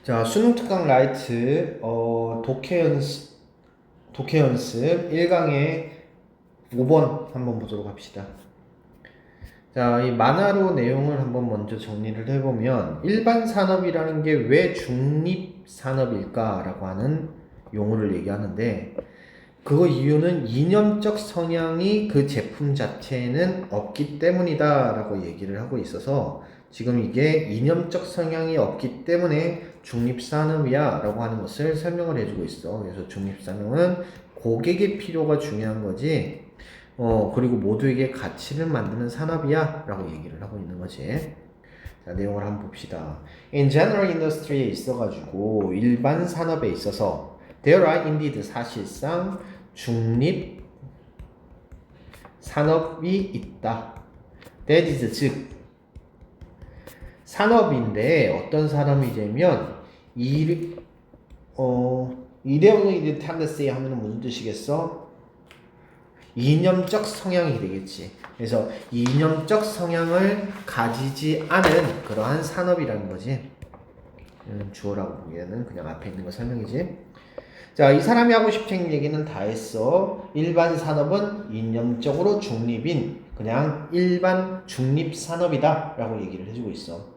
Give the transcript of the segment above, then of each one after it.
자, 수능 특강 라이트 독해 연습 1강의 5번 한번 보도록 합시다. 자, 이 만화로 내용을 한번 먼저 정리를 해보면 일반 산업이라는 게 왜 중립 산업일까라고 하는 용어를 얘기하는데, 그 이유는 이념적 성향이 그 제품 자체에는 없기 때문이다라고 얘기를 하고 있어서, 지금 이게 이념적 성향이 없기 때문에 중립산업이야 라고 하는 것을 설명을 해주고 있어. 그래서 중립산업은 고객의 필요가 중요한 거지, 그리고 모두에게 가치를 만드는 산업이야 라고 얘기를 하고 있는 거지. 자, 내용을 한번 봅시다. In general industry에 있어가지고 일반 산업에 있어서 there are indeed 사실상 중립 산업이 있다. That is 즉 산업인데 어떤 산업이냐면 이데올로기 텐dency 하면 무슨 뜻이겠어? 이념적 성향이 되겠지. 그래서 이념적 성향을 가지지 않은 그러한 산업이라는 거지. 주어라고 보기에는 그냥 앞에 있는 거 설명이지. 자, 이 사람이 하고 싶은 얘기는 다 했어. 일반 산업은 이념적으로 중립인 그냥 일반 중립 산업이다 라고 얘기를 해주고 있어.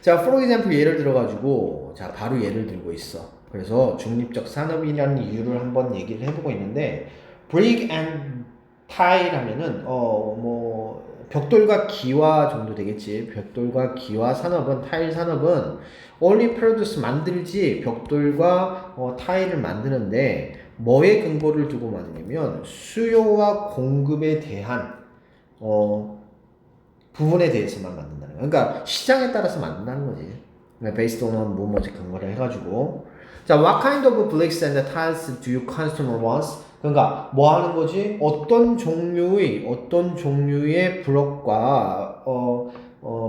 자, for example 예를 들어가지고 자 바로 예를 들고 있어. 그래서 중립적 산업이라는 이유를 한번 얘기를 해보고 있는데, brick and tile하면은 벽돌과 기와 정도 되겠지. 벽돌과 기와 산업은, 타일 산업은 only produce 만들지 벽돌과 타일을 만드는데 뭐에 근거를 두고 만드냐면 수요와 공급에 대한 부분에 대해서만 만든다는 거야. 그러니까 시장에 따라서 만든다는 거지. based on 뭐뭐지 근거를 해가지고. 자, what kind of bricks and tiles do you customer wants? 그러니까 뭐 하는 거지? 어떤 종류의 블록과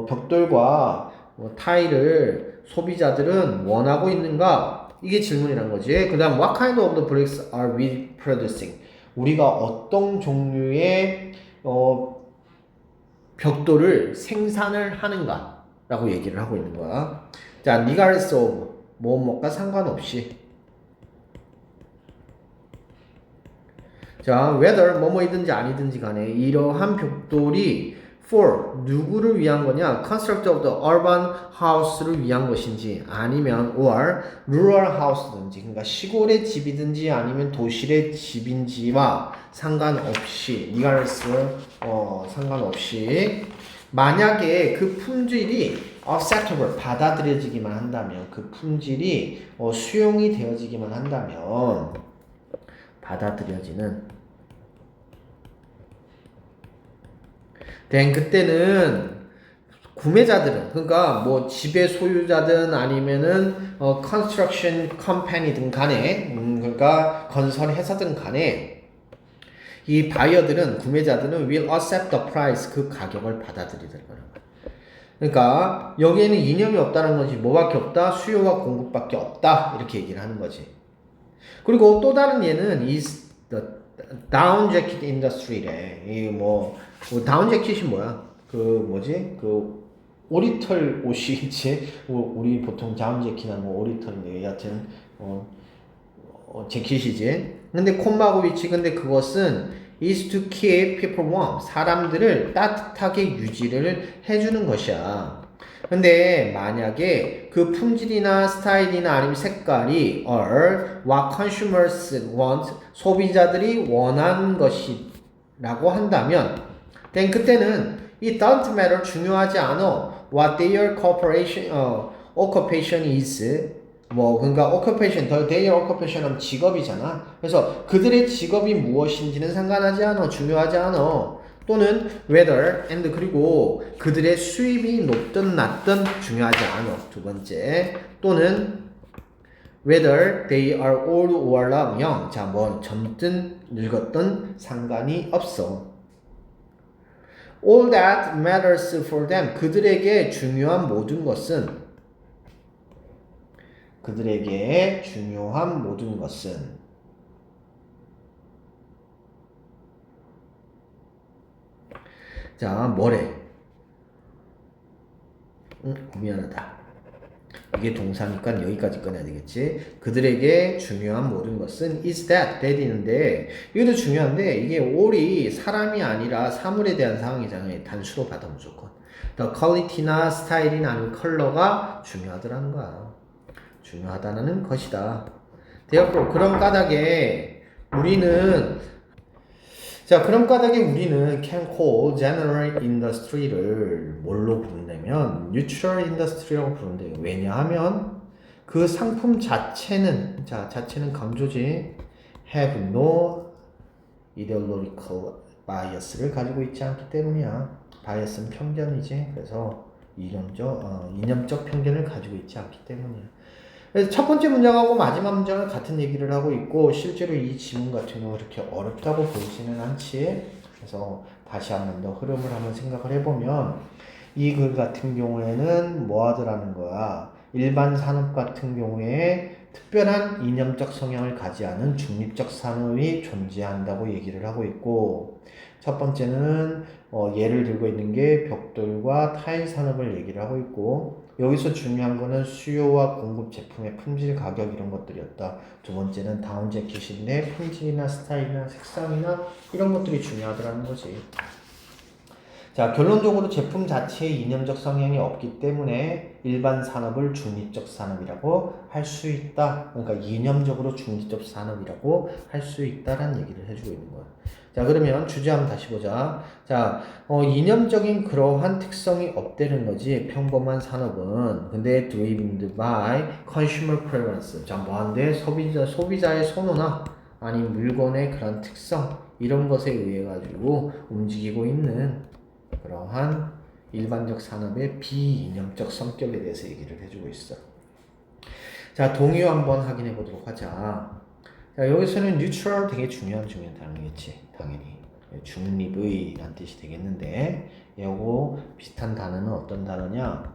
벽돌과 타일을 소비자들은 원하고 있는가? 이게 질문이란 거지. 그다음 what kind of the bricks are we producing? 우리가 어떤 종류의 벽돌을 생산을 하는가 라고 얘기를 하고 있는 거야. 자, regardless of 뭐뭐과 상관없이, 자, whether 뭐뭐이든지 아니든지 간에 이러한 벽돌이 for 누구를 위한 거냐, construct of the urban house를 위한 것인지 아니면 or rural house든지, 그러니까 시골의 집이든지 아니면 도시의 집인지와 상관없이, regardless 상관없이, 만약에 그 품질이 acceptable 받아들여지기만 한다면, 그 품질이 수용이 되어지기만 한다면, 받아들여지는, 그때는 구매자들은, 그러니까 뭐 집의 소유자든 아니면은 construction company든 간에, 그러니까 건설 회사든 간에 이 바이어들은, 구매자들은 will accept the price, 그 가격을 받아들이는 거란 말이야. 그러니까 여기에는 이념이 없다는 거지. 뭐밖에 없다? 수요와 공급밖에 없다. 이렇게 얘기를 하는 거지. 그리고 또 다른 예는 is the down jacket industry래. 다운 재킷이 뭐야? 그 뭐지? 그 오리털 옷이지. 우리 보통 다운 재킷은 오리털인데 여하튼 재킷이지. 근데 콤마고 위치, 근데 그것은 is to keep people warm, 사람들을 따뜻하게 유지를 해주는 것이야. 근데 만약에 그 품질이나 스타일이나 아니면 색깔이 are what consumers want, 소비자들이 원하는 것이라고 한다면, 그때는 it doesn't matter, 중요하지 않아 what their occupation is, 그러니까 occupation, their occupation 하면 직업이잖아. 그래서 그들의 직업이 무엇인지는 상관하지 않아, 중요하지 않아. 또는 whether and, 그리고 그들의 수입이 높든 낮든 중요하지 않아. 두 번째. 또는 whether they are old or young. 자, 젊든 늙었든 상관이 없어. All that matters for them. 그들에게 중요한 모든 것은, 자, 뭐래? 미안하다. 이게 동사니까 여기까지 꺼내야 되겠지. 그들에게 중요한 모든 것은 is that인데 이것도 중요한데 이게 all이 사람이 아니라 사물에 대한 상황이잖아요. 단수로 받아 무조건. The quality나 스타일이나 아니면 컬러가 중요하더라는 거야. 중요하다는 것이다. therefore 그런 까닭에 우리는 can call general industry를 뭘로 부른다면 neutral industry라고 부른대요. 왜냐하면 그 상품 자체는 강조지 have no ideological bias를 가지고 있지 않기 때문이야. bias는 편견이지. 그래서 이념적 편견을 가지고 있지 않기 때문이야. 그래서 첫 번째 문장하고 마지막 문장은 같은 얘기를 하고 있고 실제로 이 지문 같은 경우 그렇게 어렵다고 보이지는 않지. 그래서 다시 한 번 더 흐름을 한번 생각을 해보면 이 글 같은 경우에는 뭐 하더라는 거야. 일반 산업 같은 경우에 특별한 이념적 성향을 가지 않은 중립적 산업이 존재한다고 얘기를 하고 있고 첫 번째는 예를 들고 있는 게 벽돌과 타일 산업을 얘기를 하고 있고 여기서 중요한 거는 수요와 공급 제품의 품질, 가격 이런 것들이었다. 두 번째는 다운 재킷인데 품질이나 스타일이나 색상이나 이런 것들이 중요하더라는 거지. 자, 결론적으로 제품 자체에 이념적 성향이 없기 때문에 일반 산업을 중립적 산업이라고 할 수 있다. 그러니까 이념적으로 중립적 산업이라고 할 수 있다라는 얘기를 해주고 있는 거야. 자, 그러면 주제 한번 다시 보자. 자, 이념적인 그러한 특성이 없다는 거지. 평범한 산업은. 근데 driven by consumer preference. 자, 뭐한데? 소비자의 선호나 아니 물건의 그런 특성 이런 것에 의해 가지고 움직이고 있는 그러한 일반적 산업의 비이념적 성격에 대해서 얘기를 해주고 있어. 자, 동요 한번 확인해 보도록 하자. 자, 여기서는 neutral 되게 중요한 단어겠지. 당연히. 중립의 라는 뜻이 되겠는데, 요거 비슷한 단어는 어떤 단어냐?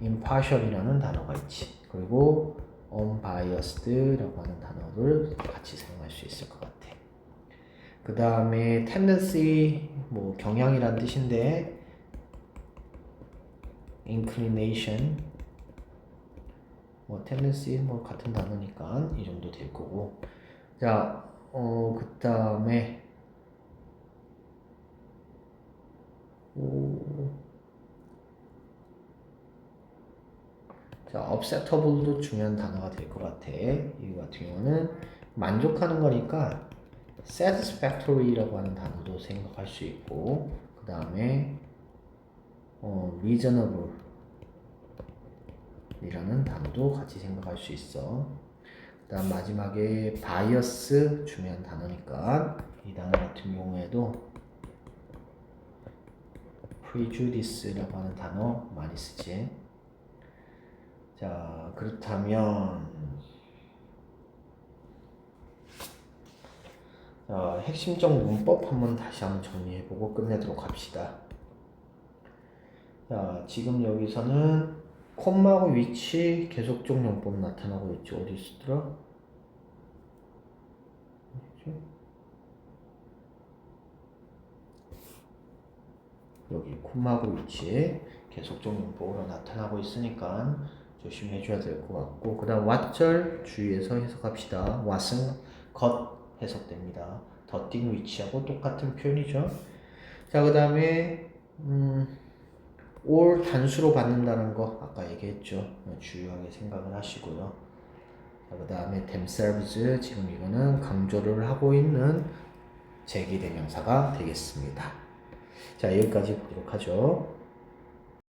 impartial이라는 단어가 있지. 그리고 unbiased라고 하는 단어를 같이 사용할 수 있을 것 같아. 그 다음에 tendency, 뭐 경향이란 뜻인데 inclination, 뭐 tendency 뭐 같은 단어니까 이 정도 될 거고. 자, 그 다음에 자, acceptable도 중요한 단어가 될 것 같아. 이 같은 경우는 만족하는 거니까 satisfactory라고 하는 단어도 생각할 수 있고, 그 다음에 reasonable 이라는 단어도 같이 생각할 수 있어. 그 다음 마지막에 bias 중요한 단어니까 이 단어 같은 경우에도 prejudice라고 하는 단어 많이 쓰지. 자, 그렇다면 핵심적 문법 한번 다시 한번 정리해보고 끝내도록 합시다. 자, 지금 여기서는 콤마하고 위치 계속적 용법 나타나고 있죠. 어디 쓰더라? 여기 콤마하고 위치 계속적 용법으로 나타나고 있으니까 조심해줘야 될 것 같고, 그 다음 왓절 주의해서 해석합시다. 왓은 것 해석됩니다. 더띵 위치하고 똑같은 표현이죠. 자, 그 다음에 all 단수로 받는다는 거 아까 얘기했죠. 주요하게 생각을 하시고요. 자, 그 다음에 themselves, 지금 이거는 강조를 하고 있는 제기대명사가 되겠습니다. 자, 여기까지 보도록 하죠.